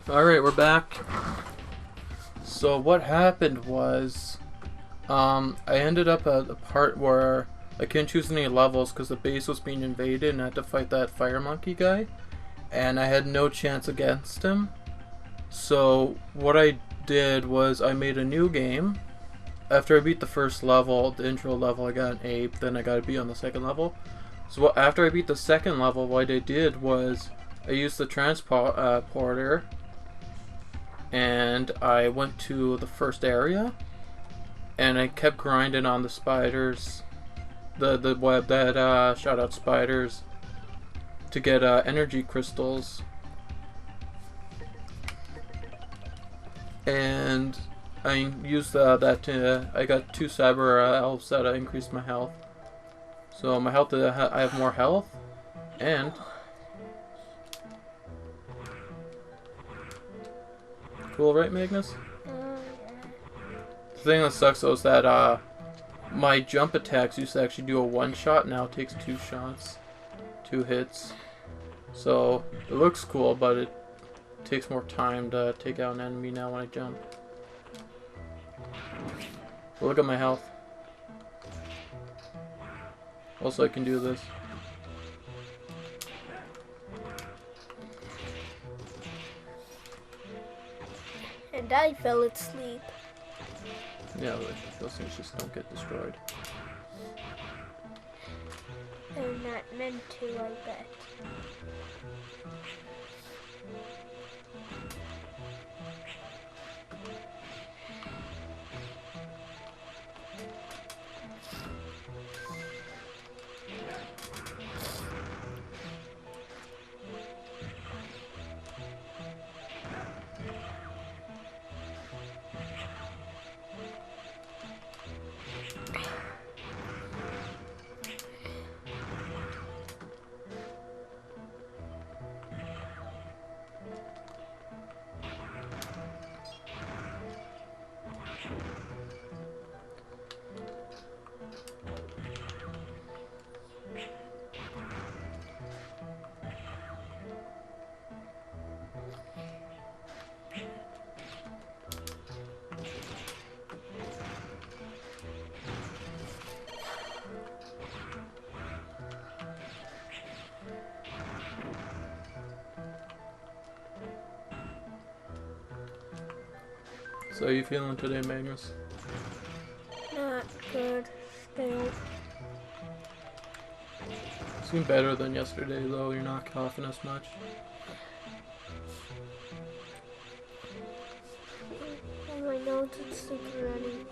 Alright, we're back. So what happened was, I ended up at a part where I couldn't choose any levels because the base was being invaded and I had to fight that fire monkey guy. And I had no chance against him. So what I did was I made a new game. After I beat the first level, the intro level, I got an A, but then I got a B on the second level. So after I beat the second level, what I did was I used the transporter and I went to the first area and I kept grinding on the spiders, the web that shot out spiders to get energy crystals, and I used that to, I got 2 cyber elves that increased my health. So my health, I have more health, and cool, right, Magnus? The thing that sucks though is that my jump attacks used to actually do a 1-shot, now it takes 2 shots, 2 hits. So it looks cool, but it takes more time to take out an enemy now when I jump. But look at my health. Also, I can do this. And I fell asleep. Yeah, those things just don't get destroyed. They're not meant to, I bet. So how you feeling today, Magnus? Not good. Still. Seem better than yesterday though, you're not coughing as much. Oh, my nose is super running.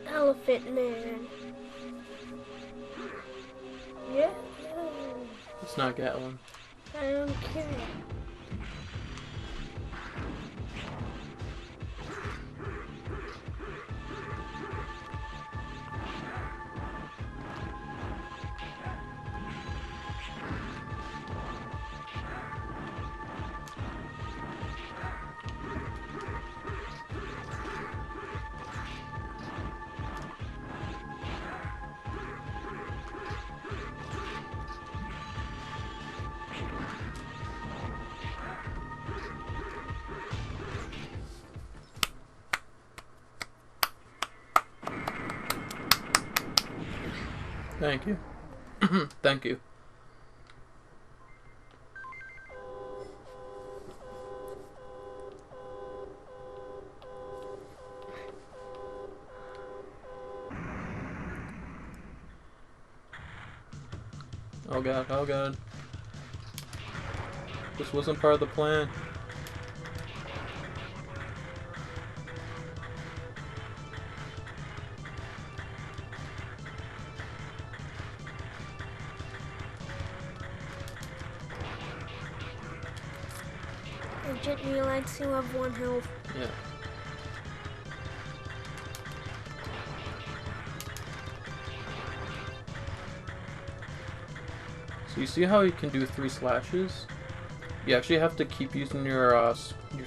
Elephant man. Yeah. It's not Gatlin. I don't care. Thank you. Thank you. Oh god, oh god. This wasn't part of the plan. I didn't realize you have 1 health. Yeah. So you see how you can do 3 slashes? You actually have to keep using your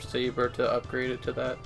saber to upgrade it to that.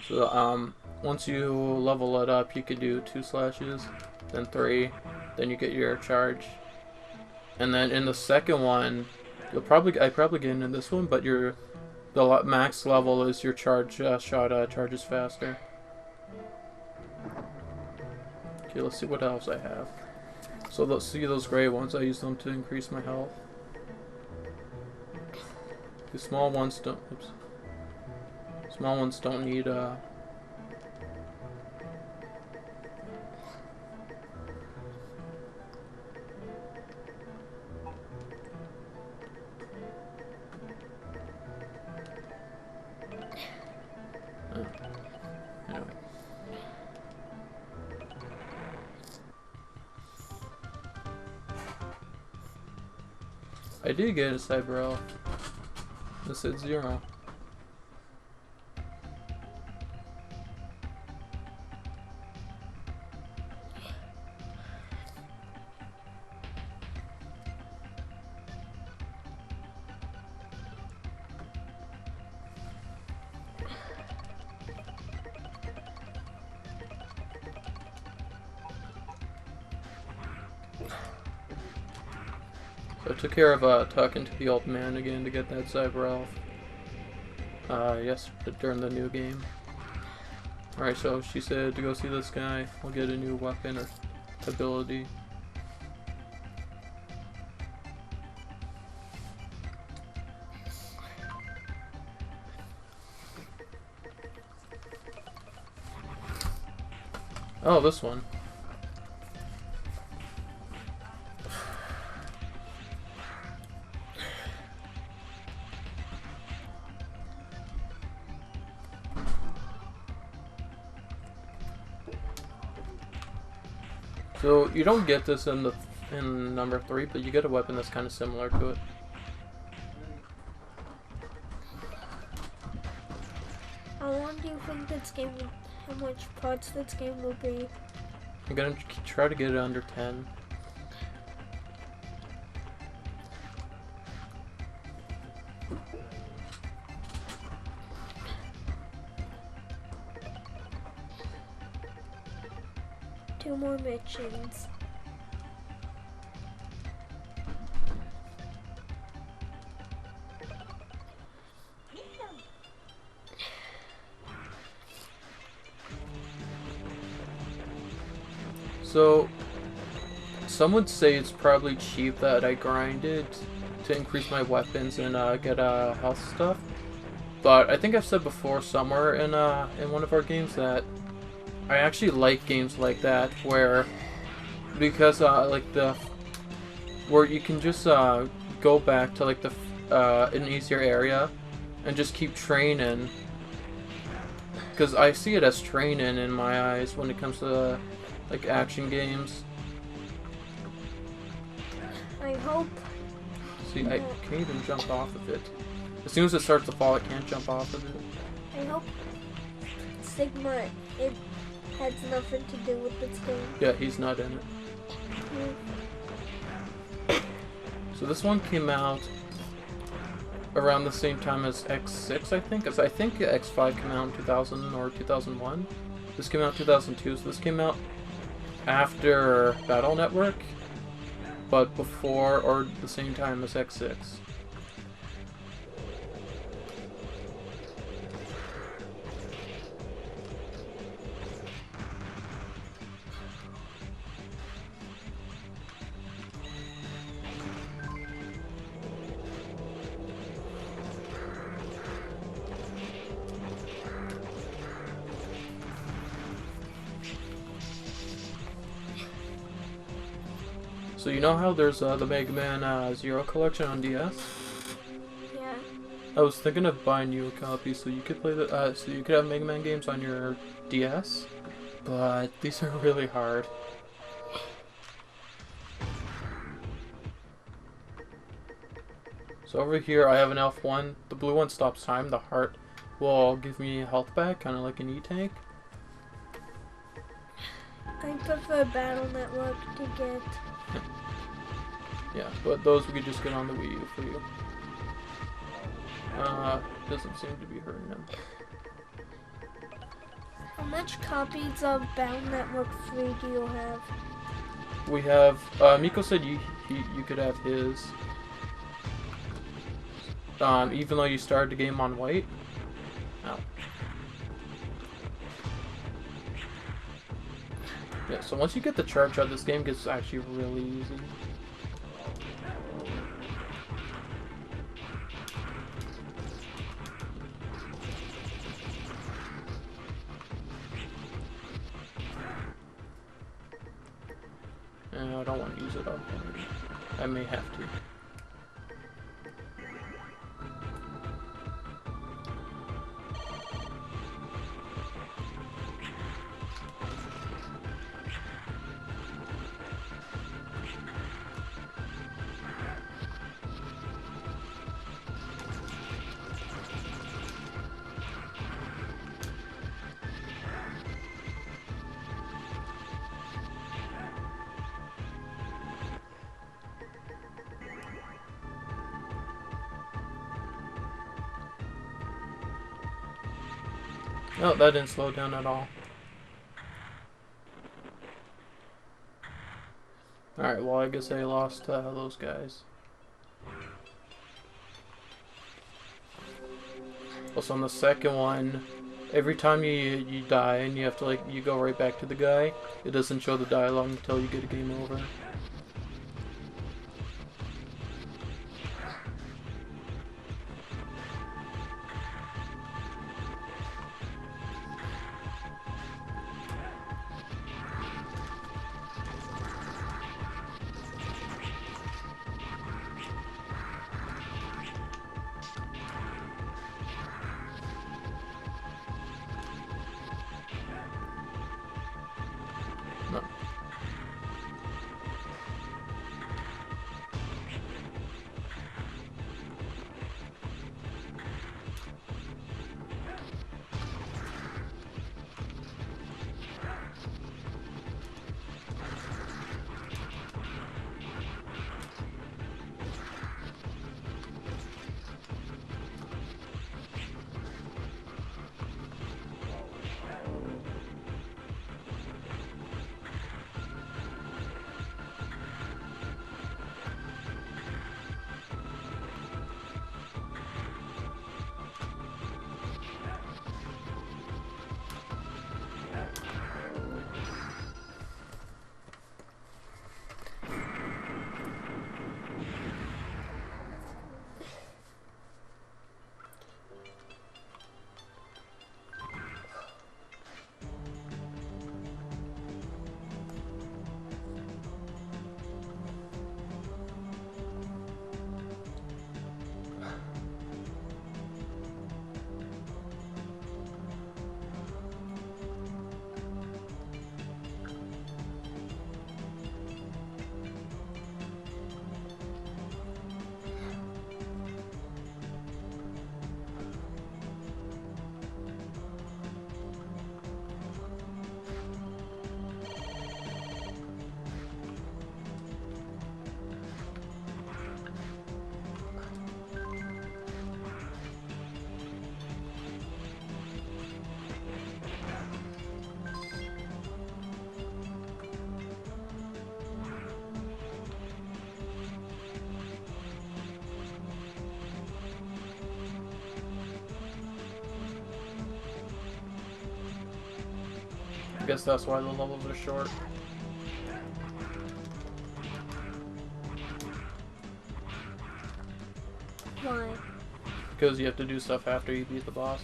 So once you level it up, you could do 2 slashes, then 3, then you get your charge. And then in the second one, I probably get into this one, but the max level is your charge shot charges faster. Okay, let's see what else I have. So let's see those gray ones. I use them to increase my health. The small ones don't. Oops. Small ones don't need Anyway. I did get a cyber elf. This said 0. So I took care of talking to the old man again to get that cyber elf. Yes, during the new game. Alright, so she said to go see this guy. We'll get a new weapon or ability. Oh, this one. So you don't get this in number 3, but you get a weapon that's kind of similar to it. How long do you think this game will, how much parts this game will be? I'm gonna try to get it under 10. Two more missions. So, some would say it's probably cheap that I grinded to increase my weapons and get health stuff. But I think I've said before somewhere in one of our games that I actually like games like that because where you can just go back to like an easier area and just keep training. Because I see it as training in my eyes when it comes to like action games. I hope. See, I can't even jump off of it. As soon as it starts to fall, I can't jump off of it. I hope Sigma it has nothing to do with this game. Yeah, he's not in it. So this one came out around the same time as X6, I think. Because I think X5 came out in 2000 or 2001. This came out in 2002, so this came out after Battle Network, but before or the same time as X6. So you know how there's the Mega Man Zero collection on DS? Yeah. I was thinking of buying you a copy so you could play so you could have Mega Man games on your DS, but these are really hard. So over here I have an Elf 1. The blue one stops time. The heart will give me health back, kind of like an E-Tank. I prefer Battle Network to get. Yeah, but those we could just get on the Wii U for you. Doesn't seem to be hurting them. much copies of Battle Network 3 do you have? We have, Miko said you could have his. Even though you started the game on white. Oh. Yeah, so once you get the charge out, this game gets actually really easy. And I don't want to use it up. I may have to. No, that didn't slow down at all. Alright, well I guess I lost those guys. Also on the second one, every time you die and you have to you go right back to the guy, it doesn't show the dialogue until you get a game over. No. I guess that's why the levels are short. Why? Because you have to do stuff after you beat the boss.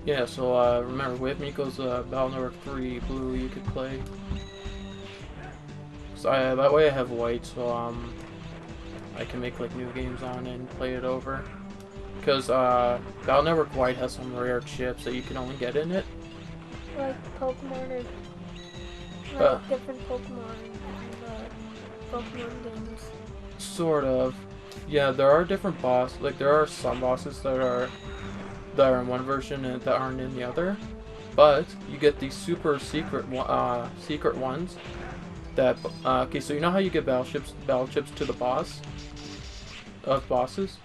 Yeah, so remember, with Miko's Battle Network 3 Blue, you could play. So that way I have white, so I can make like new games on it and play it over. Because Battle Network White has some rare chips that you can only get in it. Like Pokemon or different Pokemon in the Pokemon games. Sort of. Yeah, there are different bosses. Like there are some bosses that are in one version and that aren't in the other. But you get these super secret ones. That okay, so you know how you get battle chips to the boss of bosses,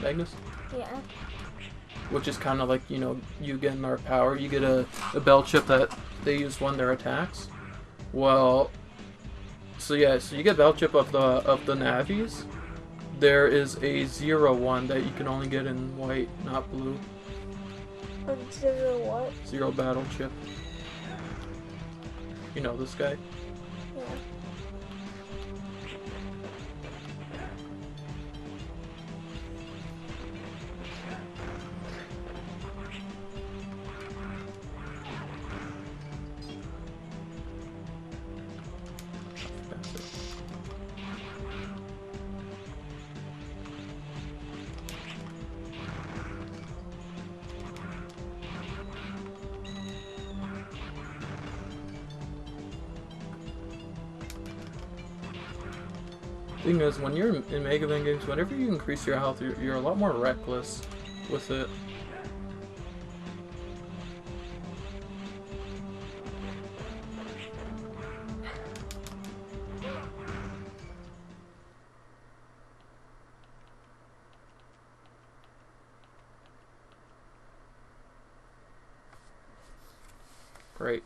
Magnus? Yeah. Which is kind of like, you know, you get more power. You get a bell chip that they use when their attacks. Well, so yeah, so you get bell chip of the Navis. There is a 0-1 that you can only get in white, not blue. Zero what? 0 battle chip. You know this guy? Yeah. Thing is, when you're in Mega Man games, whenever you increase your health, you're a lot more reckless with it. Great.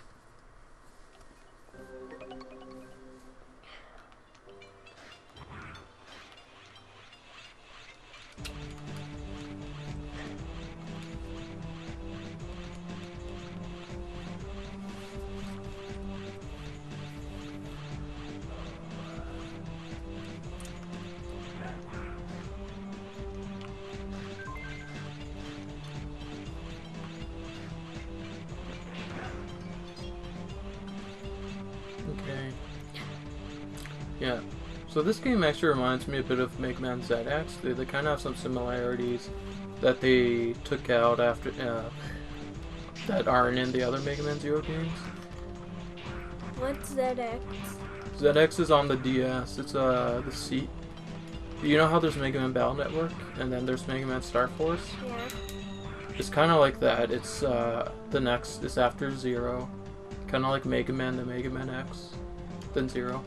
Okay. Yeah. So this game actually reminds me a bit of Mega Man ZX. They kind of have some similarities that they took out after that aren't in the other Mega Man Zero games. What's ZX? ZX is on the DS. It's the seat. You know how there's Mega Man Battle Network and then there's Mega Man Star Force? Yeah. It's kind of like that. It's the next. It's after Zero. Kind of like Mega Man to Mega Man X, then Zero.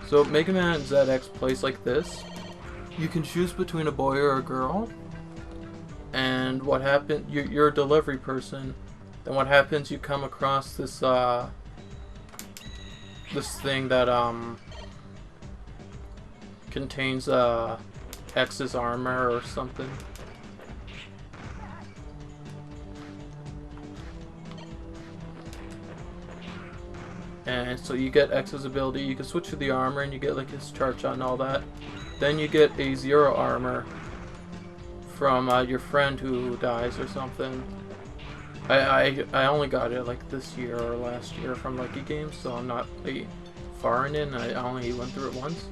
So Mega Man ZX plays like this. You can choose between a boy or a girl. And what happened? You're a delivery person. Then what happens? You come across this this thing that contains X's armor or something. And so you get X's ability, you can switch to the armor and you get like his charge shot and all that. Then you get a 0 armor from your friend who dies or something. I only got it like this year or last year from Lucky Games, so I'm not far in it. I only went through it once.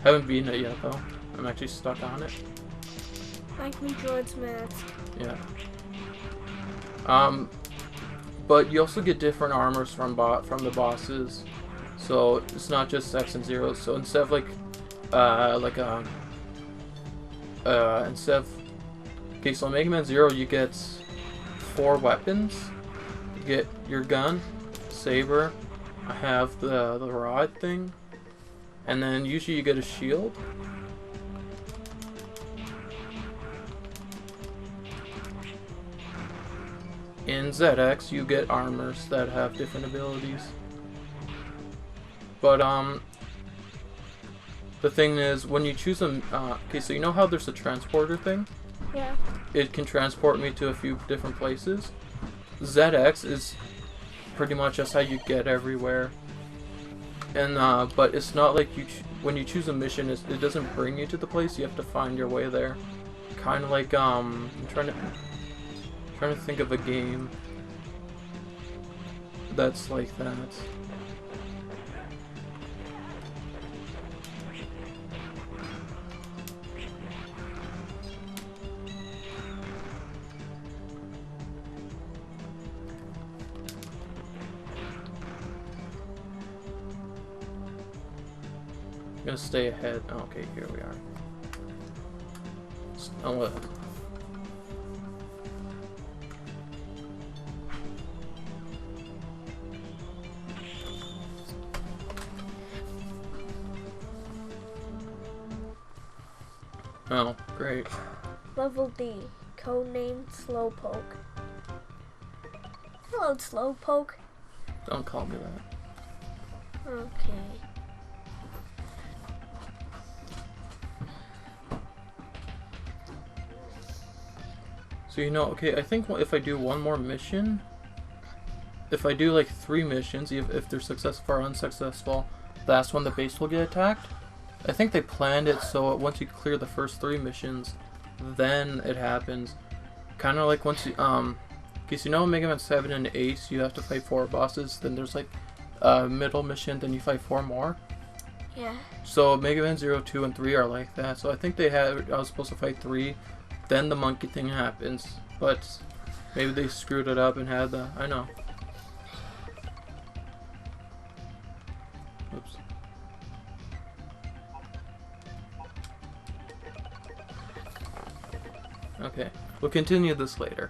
Haven't beaten it yet though. I'm actually stuck on it. Like Majora's Mask. Yeah. But you also get different armors from the bosses, so it's not just X and Zeros. So instead of okay, so Mega Man Zero you get 4 weapons. You get your gun, saber. I have the rod thing, and then usually you get a shield. In ZX, you get armors that have different abilities. But, the thing is, when you choose them, okay, so you know how there's a transporter thing? Yeah. It can transport me to a few different places. ZX is pretty much just how you get everywhere. And, but it's not like when you choose a mission, it doesn't bring you to the place, you have to find your way there. Kind of like, I'm trying to think of a game that's like that. I'm gonna stay ahead. Oh, okay, here we are. Oh, what? Oh, great. Level D, codenamed Slowpoke. Hello, Slowpoke. Don't call me that. Okay. So you know, okay, I think if I do one more mission, if I do like 3 missions, if they're successful or unsuccessful, that's when the base will get attacked. I think they planned it so once you clear the first 3 missions, then it happens. Kind of like once you, because you know Mega Man 7 and 8, you have to fight 4 bosses, then there's like a middle mission, then you fight 4 more. Yeah. So Mega Man 0, 2, and 3 are like that. So I think I was supposed to fight 3, then the monkey thing happens. But maybe they screwed it up and had the, I know. Oops. Okay, we'll continue this later.